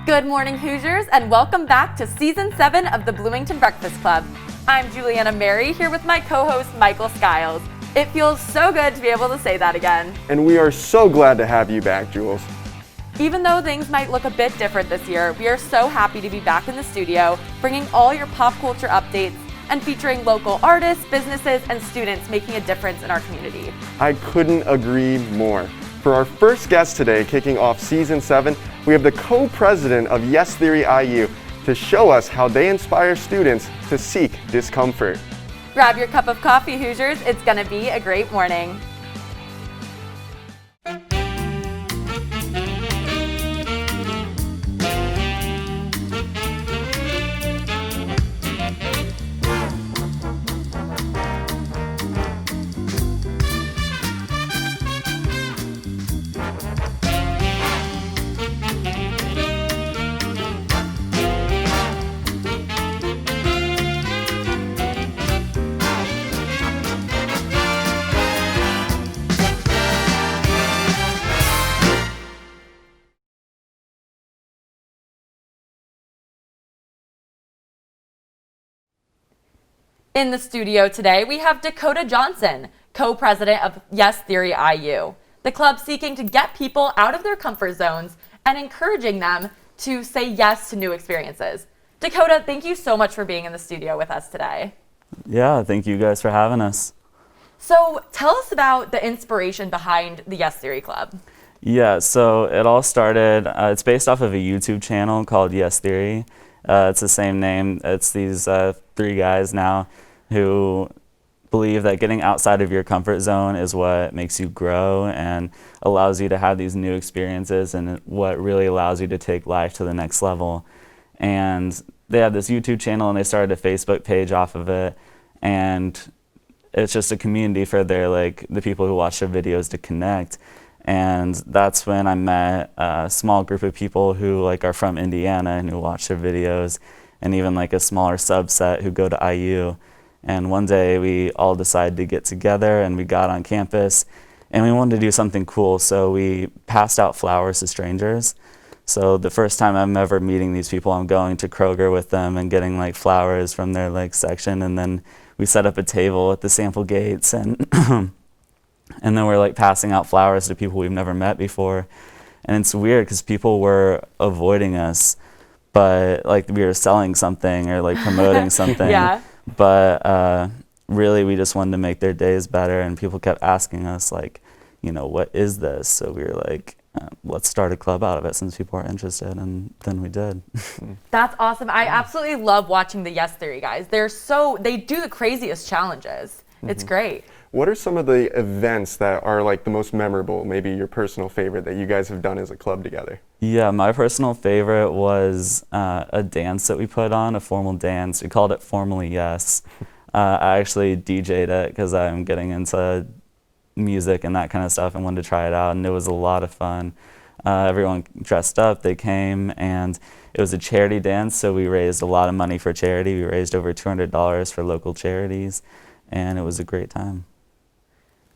Good morning, Hoosiers, and welcome back to Season 7 of the Bloomington Breakfast Club. I'm Juliana Mary, here with my co-host, Michael Skiles. It feels so good to be able to say that again. And we are so glad to have you back, Jules. Even though things might look a bit different this year, we are so happy to be back in the studio, bringing all your pop culture updates and featuring local artists, businesses, and students making a difference in our community. I couldn't agree more. For our first guest today, kicking off Season 7, we have the co-president of YesTheory IU to show us how they inspire students to seek discomfort. Grab your cup of coffee, Hoosiers. It's gonna be a great morning. In the studio today, we have Dakota Johnson, co-president of YesTheory IU, the club seeking to get people out of their comfort zones and encouraging them to say yes to new experiences. Dakota, thank you so much for being in the studio with us today. Yeah, thank you guys for having us. So tell us about the inspiration behind the YesTheory Club. Yeah, so it all started, it's based off of a YouTube channel called YesTheory. It's the same name. It's these three guys now who believe that getting outside of your comfort zone is what makes you grow and allows you to have these new experiences and what really allows you to take life to the next level. And they have this YouTube channel and they started a Facebook page off of it, and it's just a community for the people who watch their videos to connect. And that's when I met a small group of people who are from Indiana and who watch their videos, and even a smaller subset who go to IU. And one day we all decided to get together and we got on campus and we wanted to do something cool, so we passed out flowers to strangers. So the first time I'm ever meeting these people, I'm going to Kroger with them and getting flowers from their section, and then we set up a table at the sample gates and and then we're passing out flowers to people we've never met before. And it's weird because people were avoiding us, but we were selling something or promoting something. Yeah. But really we just wanted to make their days better, and people kept asking us what is this? So we were let's start a club out of it since people are interested, and then we did. That's awesome. I absolutely love watching the YesTheory guys. They do the craziest challenges. It's great. What are some of the events that are the most memorable, maybe your personal favorite that you guys have done as a club together? Yeah, my personal favorite was a dance that we put on, a formal dance. We called it Formally Yes. I actually DJ'd it because I'm getting into music and that kind of stuff and wanted to try it out, and it was a lot of fun. Everyone dressed up, they came, and it was a charity dance, so we raised a lot of money for charity. We raised over $200 for local charities, and it was a great time.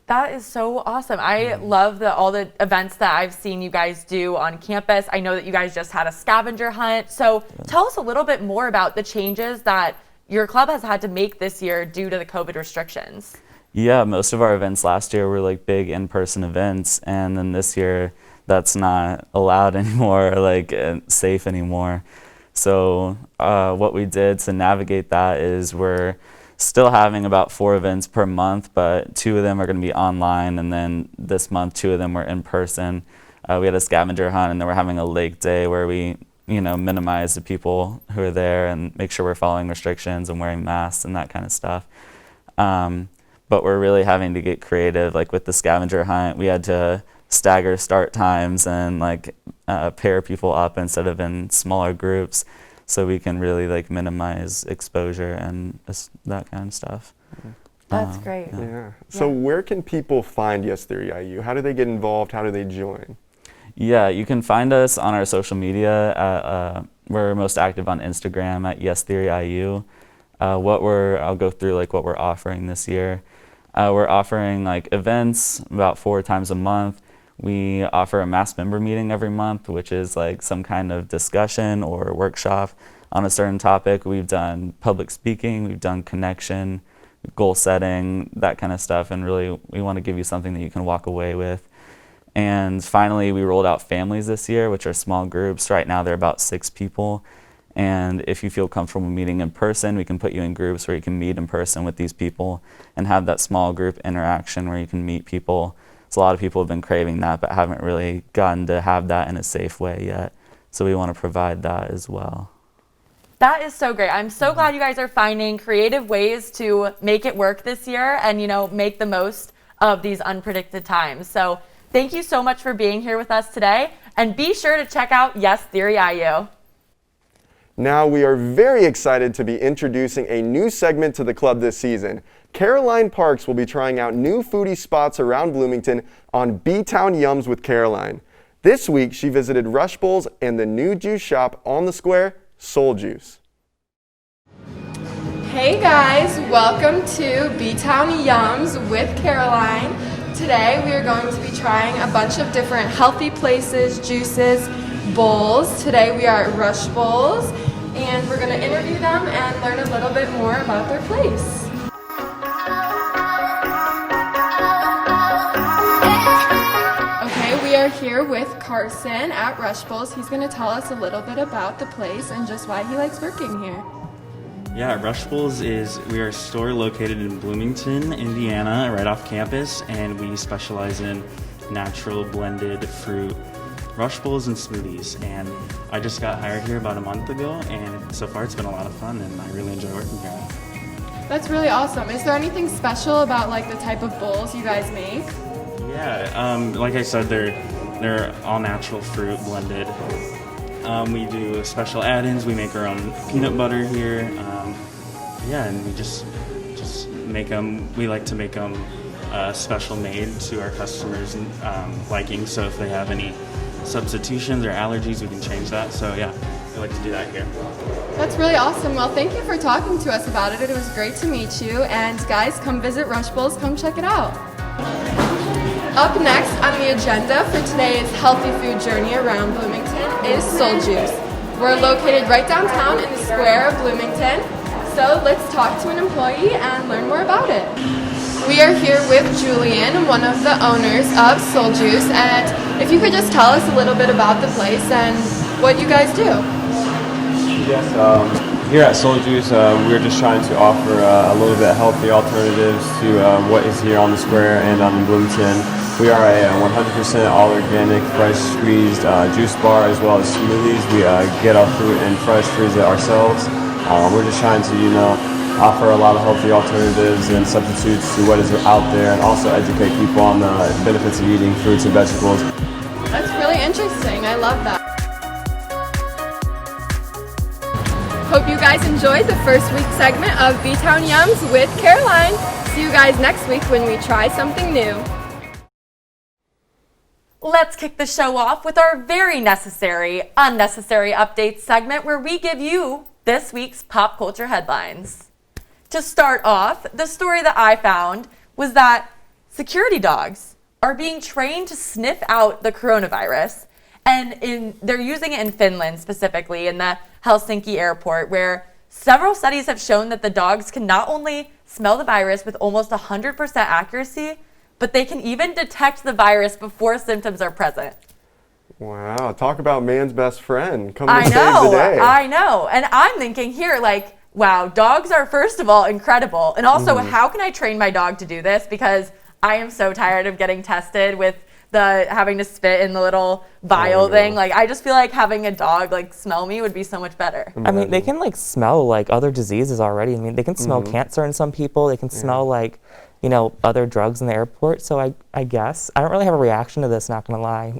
That is so awesome. I love all the events that I've seen you guys do on campus. I know that you guys just had a scavenger hunt. So tell us a little bit more about the changes that your club has had to make this year due to the COVID restrictions. Yeah, most of our events last year were big in-person events, and then this year that's not allowed anymore, safe anymore. So what we did to navigate that is we're still having about 4 events per month, but 2 of them are going to be online, and then this month 2 of them were in person. We had a scavenger hunt, and then we're having a lake day where we minimize the people who are there and make sure we're following restrictions and wearing masks and that kind of stuff. But we're really having to get creative. With the scavenger hunt, we had to stagger start times and pair people up instead of in smaller groups, so we can really minimize exposure and that kind of stuff. That's great. Yeah. So where can people find YesTheory IU? How do they get involved? How do they join? Yeah, you can find us on our social media. We're most active on Instagram at YesTheory IU. I'll go through what we're offering this year. We're offering events about 4 times a month. We offer a mass member meeting every month, which is like some kind of discussion or workshop on a certain topic. We've done public speaking, we've done connection, goal setting, that kind of stuff, and really we want to give you something that you can walk away with. And finally, we rolled out families this year, which are small groups. Right now they're about 6 people. And if you feel comfortable meeting in person, we can put you in groups where you can meet in person with these people and have that small group interaction where you can meet people. So a lot of people have been craving that but haven't really gotten to have that in a safe way yet. So we want to provide that as well. That is so great. I'm so glad you guys are finding creative ways to make it work this year and, make the most of these unpredicted times. So thank you so much for being here with us today. And be sure to check out YesTheory IU. Now we are very excited to be introducing a new segment to the club this season. Caroline Parks will be trying out new foodie spots around Bloomington on BTown Yums with Caroline. This week she visited Rush Bowls and the new juice shop on the square, Soul Juice. Hey guys, welcome to BTown Yums with Caroline. Today we are going to be trying a bunch of different healthy places, juices, bowls. Today we are at Rush Bowls and we're going to interview them and learn a little bit more about their place. Okay, we are here with Carson at Rush Bowls. He's going to tell us a little bit about the place and just why he likes working here. Yeah, Rush Bowls we are a store located in Bloomington, Indiana, right off campus, and we specialize in natural blended fruit Rush Bowls and smoothies. And I just got hired here about a month ago, and so far it's been a lot of fun, and I really enjoy working here. That's really awesome. Is there anything special about like the type of bowls you guys make? Yeah, like I said, they're all natural fruit blended. We do special add-ins. We make our own peanut butter here. And we just make them. We like to make them special made to our customers' liking. So if they have any substitutions or allergies, we can change that. So yeah, we like to do that here. That's really awesome. Well, thank you for talking to us about it. It was great to meet you. And guys, come visit Rush Bowls. Come check it out. Up next on the agenda for today's healthy food journey around Bloomington is Soul Juice. We're located right downtown in the square of Bloomington. So let's talk to an employee and learn more about it. We are here with Julian, one of the owners of Soul Juice, and if you could just tell us a little bit about the place and what you guys do. Yes, here at Soul Juice, we're just trying to offer a little bit healthy alternatives to what is here on the square and in Bloomington. We are a 100% all organic, fresh squeezed juice bar as well as smoothies. We get our fruit and fresh freeze it ourselves. We're just trying to, offer a lot of healthy alternatives and substitutes to what is out there, and also educate people on the benefits of eating fruits and vegetables. That's really interesting. I love that. Hope you guys enjoyed the first week segment of BTown Yums with Caroline. See you guys next week when we try something new. Let's kick the show off with our very necessary, unnecessary updates segment where we give you this week's pop culture headlines. To start off, the story that I found was that security dogs are being trained to sniff out the coronavirus, and they're using it in Finland, specifically in the Helsinki airport, where several studies have shown that the dogs can not only smell the virus with almost 100% accuracy, but they can even detect the virus before symptoms are present. Wow, talk about man's best friend. Come to save the day. I know. And I'm thinking here, like, wow, dogs are, first of all, incredible. And also, how can I train my dog to do this? Because I am so tired of getting tested with having to spit in the little vial thing. Like, I just feel like having a dog, like, smell me would be so much better. I mean, they can, like, smell, like, other diseases already. I mean, they can smell cancer in some people. They can smell, like, other drugs in the airport. So I guess I don't really have a reaction to this, not gonna lie.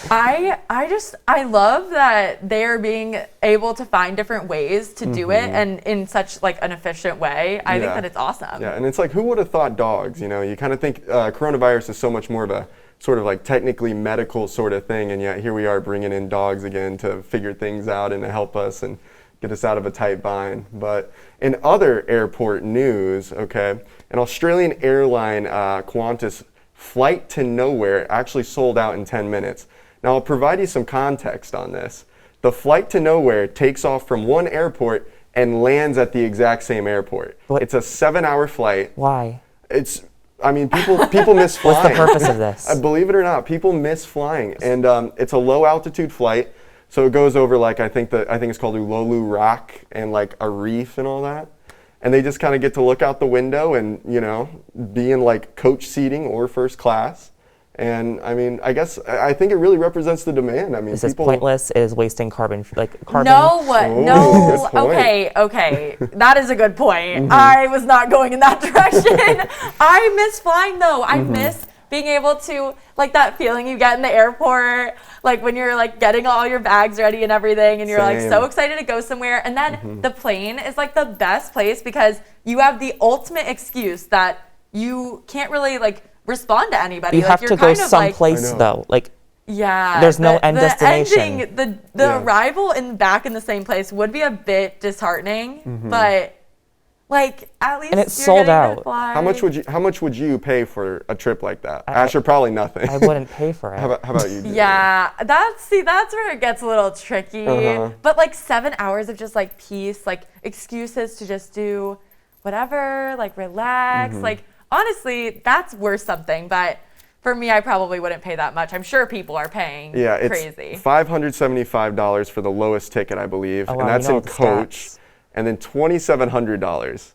I love that they're being able to find different ways to do it, and in such like an efficient way. I think that it's awesome. Yeah, and it's like, who would have thought dogs? You kind of think coronavirus is so much more of a sort of like technically medical sort of thing, and yet here we are bringing in dogs again to figure things out and to help us and get us out of a tight bind. But in other airport news, an Australian airline, Qantas, flight to nowhere actually sold out in 10 minutes. Now, I'll provide you some context on this. The flight to nowhere takes off from one airport and lands at the exact same airport. What? It's a 7-hour flight. Why? People miss flying. What's the purpose of this? Believe it or not, people miss flying, and it's a low altitude flight, so it goes over like I think it's called Ululu Rock and like a reef and all that, and they just kind of get to look out the window and be in like coach seating or first class. And I think it really represents the demand. This is pointless. It is wasting carbon. No, good point. okay. That is a good point. I was not going in that direction. I miss flying though. I miss being able to, like, that feeling you get in the airport, like when you're like getting all your bags ready and everything, and you're like so excited to go somewhere. And then the plane is like the best place because you have the ultimate excuse that you can't really like respond to anybody. You like, have to go someplace though. Like, yeah, there's no end destination. The arrival and back in the same place would be a bit disheartening, but like at least and it's you're sold getting to out. fly. How much would you pay for a trip like that? Asher, probably nothing. I wouldn't pay for it. How about you? Yeah, that's where it gets a little tricky. But like 7 hours of just like peace, like excuses to just do whatever, like relax, like. Honestly, that's worth something, but for me, I probably wouldn't pay that much. I'm sure people are paying crazy. It's $575 for the lowest ticket, I believe, Oh, wow, and that's in coach, stats. and then $2,700.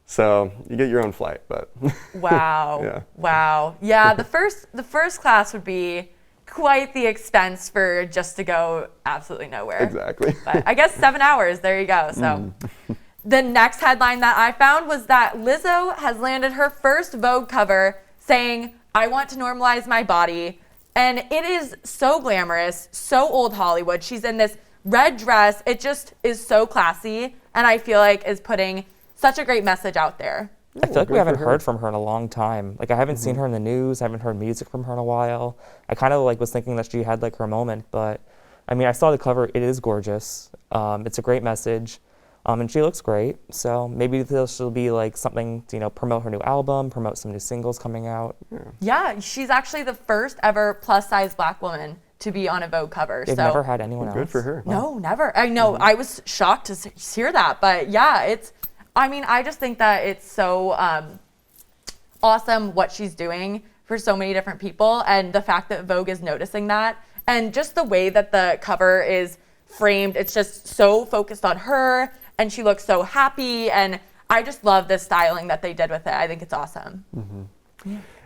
So you get your own flight, but Wow. Yeah. Wow. Yeah, the first class would be quite the expense for just to go absolutely nowhere. Exactly. But I guess 7 hours, there you go. So. The next headline that I found was that Lizzo has landed her first Vogue cover saying, "I want to normalize my body." And it is so glamorous, so old Hollywood. She's in this red dress. It just is so classy, and I feel like is putting such a great message out there. I feel like we haven't heard from her in a long time. Like, I haven't seen her in the news. I haven't heard music from her in a while. I kind of like was thinking that she had like her moment, but I mean, I saw the cover. It is gorgeous. It's a great message. And she looks great, so maybe this will be like something to, promote her new album, promote some new singles coming out. Yeah, she's actually the first ever plus-size Black woman to be on a Vogue cover. They've never had anyone else. Good for her. No, never. I know. I was shocked to hear that, but yeah, I just think that it's so awesome what she's doing for so many different people, and the fact that Vogue is noticing that, and just the way that the cover is framed, it's just so focused on her. And she looks so happy, and I just love the styling that they did with it. I think it's awesome.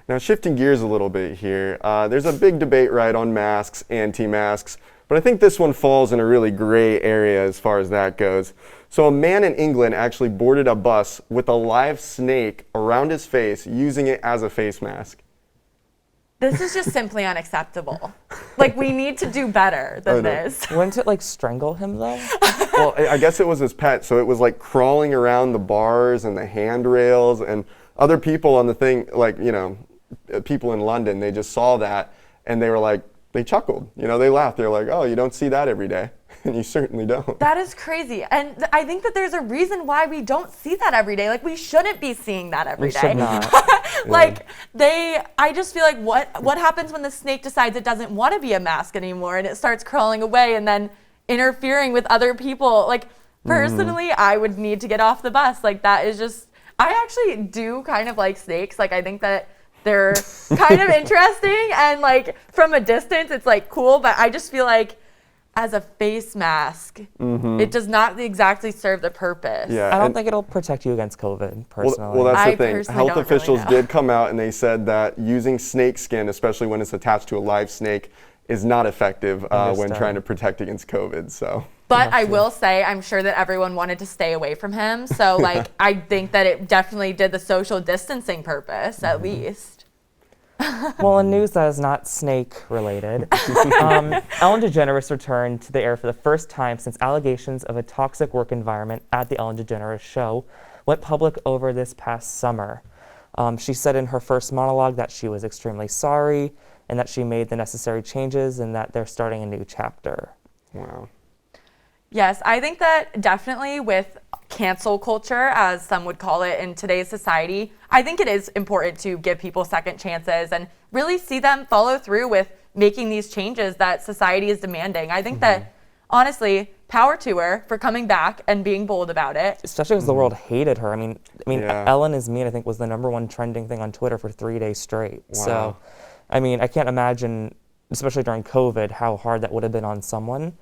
Now, shifting gears a little bit here, there's a big debate, right, on masks, anti-masks, but I think this one falls in a really gray area as far as that goes. So a man in England actually boarded a bus with a live snake around his face, using it as a face mask. This is just simply unacceptable. Like, we need to do better than this. Wouldn't it like strangle him though? Well, I guess it was his pet, so it was like crawling around the bars and the handrails, and other people on the thing, like, people in London, they just saw that and they were like, they chuckled, they laughed. They're like, oh, you don't see that every day. And you certainly don't. That is crazy. And I think that there's a reason why we don't see that every day. Like, we shouldn't be seeing that every day. We should not. Like, I just feel like what happens when the snake decides it doesn't want to be a mask anymore and it starts crawling away and then interfering with other people? Like, personally, I would need to get off the bus. Like, that is just, I actually do kind of like snakes. Like, I think that they're kind of interesting, and like from a distance, it's like cool, but I just feel like as a face mask, it does not exactly serve the purpose. Yeah, I don't think it'll protect you against COVID, personally. Well, that's I the thing. personally Health don't officials really know. did come out and they said that using snake skin, especially when it's attached to a live snake, is not effective when Understood. trying to protect against COVID. So. But I will say, I'm sure that everyone wanted to stay away from him. So, like, I think that it definitely did the social distancing purpose, at least. Well, in news that is not snake related, Ellen DeGeneres returned to the air for the first time since allegations of a toxic work environment at the Ellen DeGeneres show went public over this past summer. She said in her first monologue that she was extremely sorry and that she made the necessary changes and that they're starting a new chapter. Wow. Yes, I think that definitely with cancel culture, as some would call it in today's society, I think it is important to give people second chances and really see them follow through with making these changes that society is demanding. I think that, honestly, power to her for coming back and being bold about it. Especially because the world hated her. I mean, Yeah. Ellen is Mean, I think, was the #1 trending thing on Twitter for 3 days straight. Wow. So, I mean, I can't imagine, especially during COVID, how hard that would have been on someone.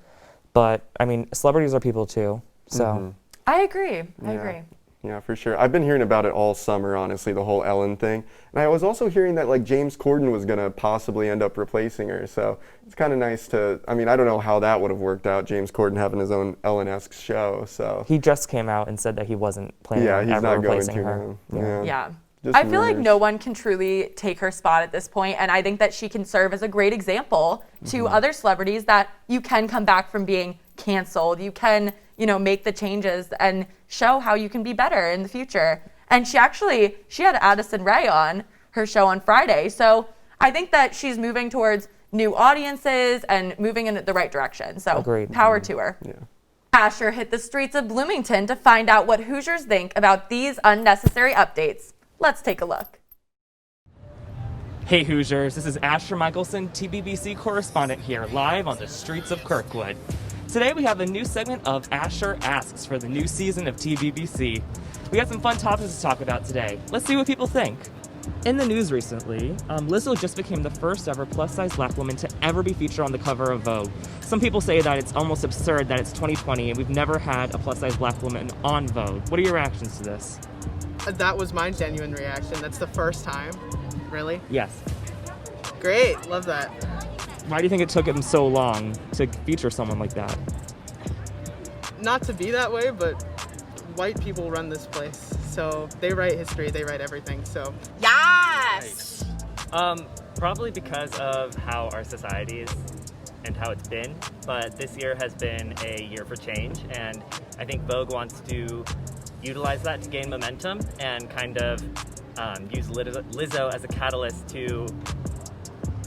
But, I mean, celebrities are people too. So, I agree. I agree. Yeah, for sure. I've been hearing about it all summer, honestly, the whole Ellen thing. And I was also hearing that like James Corden was going to possibly end up replacing her. So it's kind of nice to, I mean, I don't know how that would have worked out, James Corden having his own Ellen-esque show. So he just came out and said that he wasn't planning yeah, on he's ever not going replacing to her. now. Yeah. Just I feel like rumors. no one can truly take her spot at this point, and I think that she can serve as a great example to other celebrities that you can come back from being canceled. You can, make the changes and show how you can be better in the future. And she had Addison Rae on her show on Friday. So I think that she's moving towards new audiences and moving in the right direction. So Agreed. power to her. Yeah. Asher hit the streets of Bloomington to find out what Hoosiers think about these unnecessary updates. Let's take a look. Hey Hoosiers, this is Asher Michelson, TBBC correspondent here, live on the streets of Kirkwood. Today we have a new segment of Asher Asks for the new season of TBBC. We got some fun topics to talk about today. Let's see what people think. In the news recently, Lizzo just became the first ever plus-size black woman to ever be featured on the cover of Vogue. Some people say that it's almost absurd that it's 2020 and we've never had a plus-size black woman on Vogue. What are your reactions to this? That was my genuine reaction. That's the first time. Really? Yes. Great. Love that. Why do you think it took him so long to feature someone like that? Not to be that way, but white people run this place. So they write history, they write everything. So Yes! Probably because of how our society is and how it's been. But this year has been a year for change, and I think Vogue wants to utilize that to gain momentum and kind of use Lizzo as a catalyst to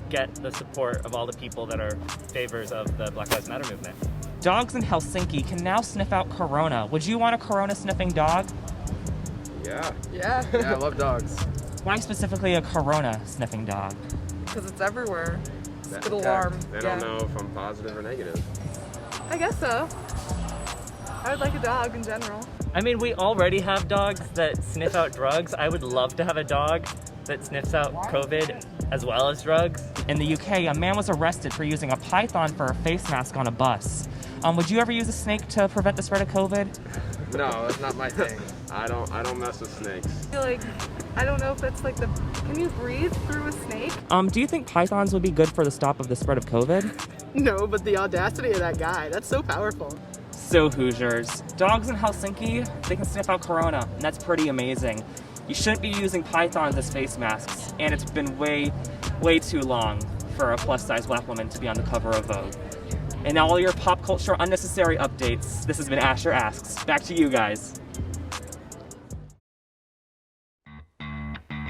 get the support of all the people that are favors of the Black Lives Matter movement. Dogs in Helsinki can now sniff out Corona. Would you want a Corona sniffing dog? Yeah. yeah, Yeah, I love dogs. Why specifically a Corona sniffing dog? because it's everywhere. It's a good Yeah, alarm. They don't know if I'm positive or negative. I guess so. I would like a dog in general. I mean, we already have dogs that sniff out drugs. I would love to have a dog that sniffs out COVID as well as drugs. In the UK, a man was arrested for using a python for a face mask on a bus. Would you ever use a snake to prevent the spread of COVID? No, that's not my thing. I don't mess with snakes. I feel like, I don't know if it's like can you breathe through a snake? Do you think pythons would be good for the stop of the spread of COVID? No, but the audacity of that guy, that's so powerful. So Hoosiers, dogs in Helsinki, they can sniff out Corona, and that's pretty amazing. You shouldn't be using pythons as face masks, and it's been way, way too long for a plus-size black woman to be on the cover of Vogue. And all your pop culture unnecessary updates, this has been Asher Asks. Back to you guys.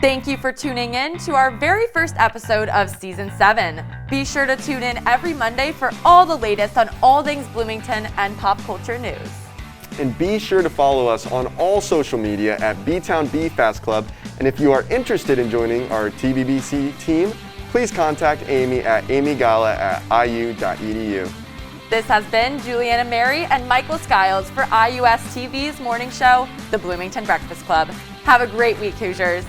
Thank you for tuning in to our very first episode of Season 7. Be sure to tune in every Monday for all the latest on all things Bloomington and pop culture news. And be sure to follow us on all social media at BTown Fast Club. And if you are interested in joining our TBBC team, please contact Amy at amygala@iu.edu. This has been Juliana Mary and Michael Skiles for IUS TV's morning show, The Bloomington Breakfast Club. Have a great week, Hoosiers.